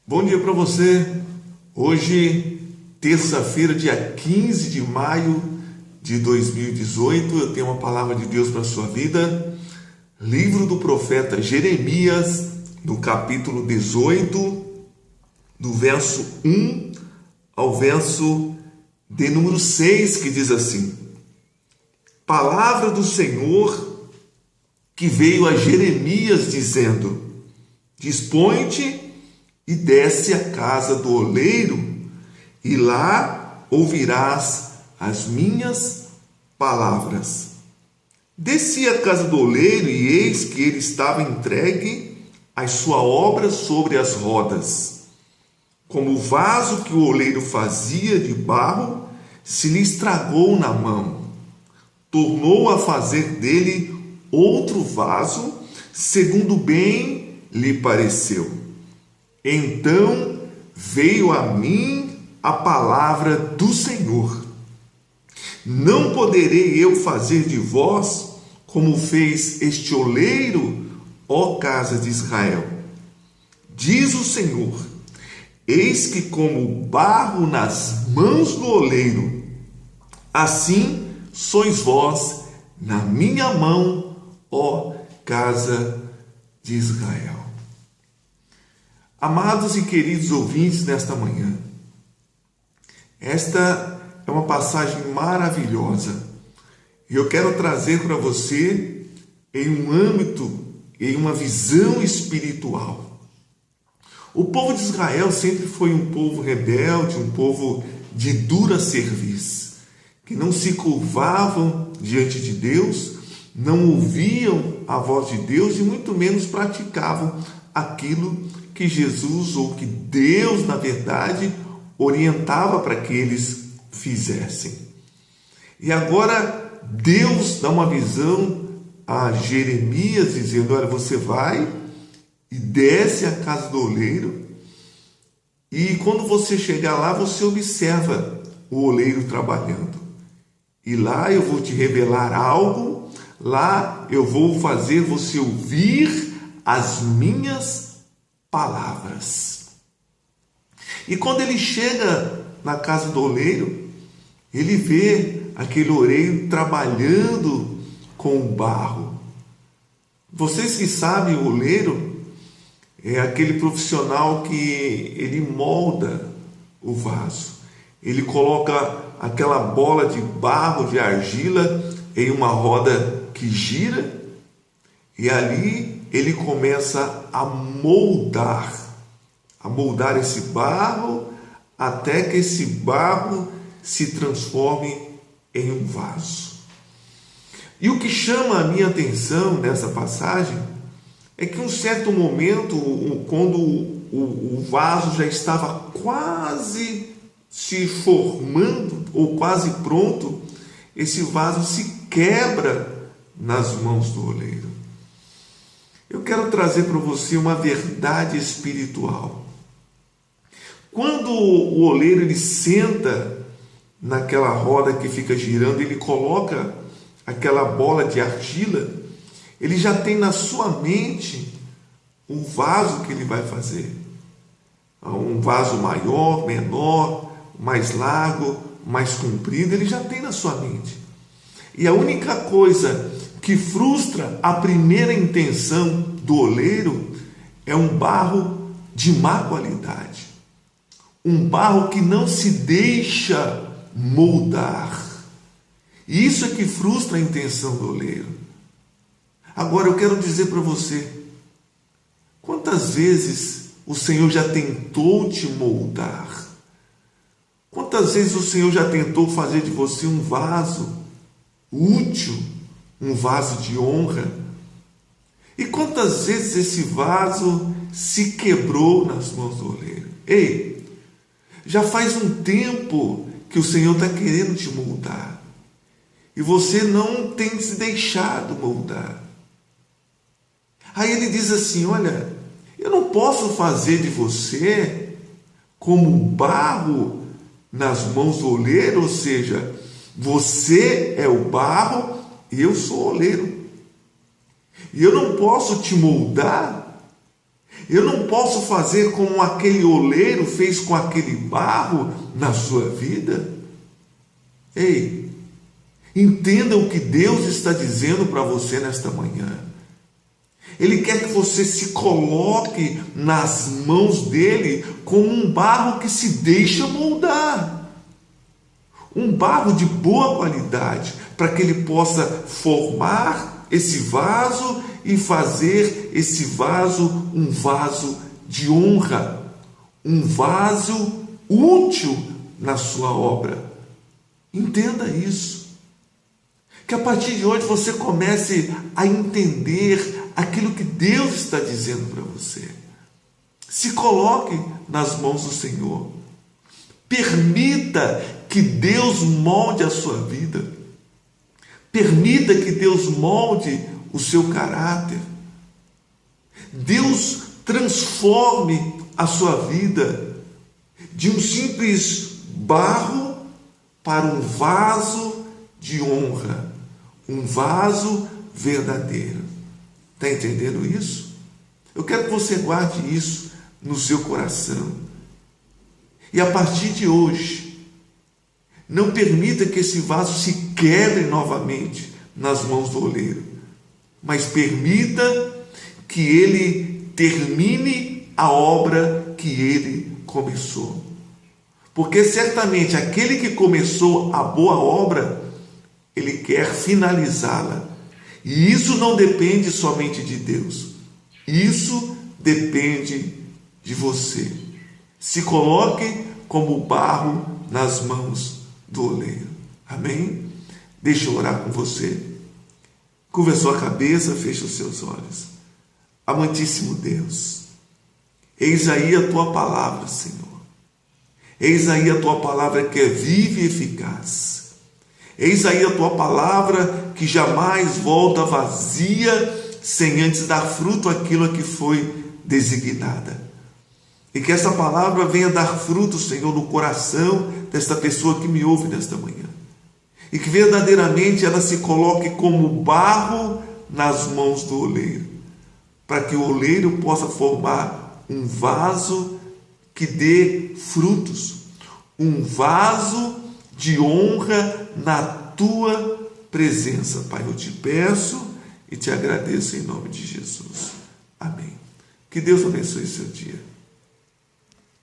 Bom dia para você. Hoje, terça-feira, dia 15 de maio de 2018, eu tenho uma palavra de Deus para a sua vida. Livro do profeta Jeremias, no capítulo 18, do verso 1 ao verso de número 6, que diz assim: Palavra do Senhor que veio a Jeremias dizendo: Dispõe-te e desce à casa do oleiro, e lá ouvirás as minhas palavras. Desci à casa do oleiro, e eis que ele estava entregue à sua obra sobre as rodas. Como o vaso que o oleiro fazia de barro se lhe estragou na mão, tornou a fazer dele outro vaso, segundo bem lhe pareceu. Então veio a mim a palavra do Senhor: Não poderei eu fazer de vós como fez este oleiro, ó casa de Israel? Diz o Senhor: Eis que como barro nas mãos do oleiro, assim sois vós na minha mão, ó casa de Israel. Amados e queridos ouvintes nesta manhã, esta é uma passagem maravilhosa e eu quero trazer para você em um âmbito, em uma visão espiritual. O povo de Israel sempre foi um povo rebelde, um povo de dura cerviz, que não se curvavam diante de Deus, não ouviam a voz de Deus e muito menos praticavam aquilo que Jesus, ou que Deus, na verdade, orientava para que eles fizessem. E agora Deus dá uma visão a Jeremias, dizendo: olha, você vai e desce à casa do oleiro, e quando você chegar lá, você observa o oleiro trabalhando. E lá eu vou te revelar algo, lá eu vou fazer você ouvir as minhas palavras. E quando ele chega na casa do oleiro, ele vê aquele oleiro trabalhando com o barro. Vocês que sabem, o oleiro é aquele profissional que ele molda o vaso. Ele coloca aquela bola de barro, de argila, em uma roda que gira, e ali ele começa a moldar esse barro, até que esse barro se transforme em um vaso. E o que chama a minha atenção nessa passagem é que em um certo momento, quando o vaso já estava quase se formando, ou quase pronto, esse vaso se quebra nas mãos do oleiro. Eu quero trazer para você uma verdade espiritual. Quando o oleiro ele senta naquela roda que fica girando, ele coloca aquela bola de argila, ele já tem na sua mente o vaso que ele vai fazer. Um vaso maior, menor, mais largo, mais comprido, ele já tem na sua mente. E a única coisa que frustra a primeira intenção do oleiro é um barro de má qualidade, um barro que não se deixa moldar. E isso é que frustra a intenção do oleiro. Agora eu quero dizer para você: quantas vezes o Senhor já tentou te moldar? Quantas vezes o Senhor já tentou fazer de você um vaso útil, um vaso de honra? E quantas vezes esse vaso se quebrou nas mãos do oleiro? Ei, já faz um tempo que o Senhor está querendo te moldar, e você não tem se deixado moldar. Aí ele diz assim: olha, eu não posso fazer de você como um barro nas mãos do oleiro, ou seja, você é o barro e eu sou o oleiro. E eu não posso te moldar Eu não posso fazer como aquele oleiro fez com aquele barro na sua vida. Ei, entenda o que Deus está dizendo para você nesta manhã. Ele quer que você se coloque nas mãos dele como um barro que se deixa moldar. Um barro de boa qualidade, para que ele possa formar esse vaso e fazer esse vaso um vaso de honra, um vaso útil na sua obra. Entenda isso. Que a partir de hoje você comece a entender aquilo que Deus está dizendo para você. Se coloque nas mãos do Senhor. Permita que Deus molde a sua vida. Permita que Deus molde o seu caráter. Deus transforme a sua vida de um simples barro para um vaso de honra, um vaso verdadeiro. Está entendendo isso? Eu quero que você guarde isso no seu coração. E a partir de hoje, não permita que esse vaso se quebre novamente nas mãos do oleiro, mas permita que ele termine a obra que ele começou. Porque certamente aquele que começou a boa obra, ele quer finalizá-la. E isso não depende somente de Deus. Isso depende de você. Se coloque como barro nas mãos do oleiro. Amém? Deixa eu orar com você. Curva a sua cabeça, feche os seus olhos. Amantíssimo Deus, eis aí a tua palavra, Senhor. Eis aí a tua palavra que é viva e eficaz. Eis aí a tua palavra que jamais volta vazia, sem antes dar fruto àquilo a que foi designada. E que essa palavra venha dar fruto, Senhor, no coração desta pessoa que me ouve nesta manhã. E que verdadeiramente ela se coloque como barro nas mãos do oleiro, para que o oleiro possa formar um vaso que dê frutos, um vaso de honra na tua presença. Pai, eu te peço e te agradeço em nome de Jesus. Amém. Que Deus abençoe seu dia.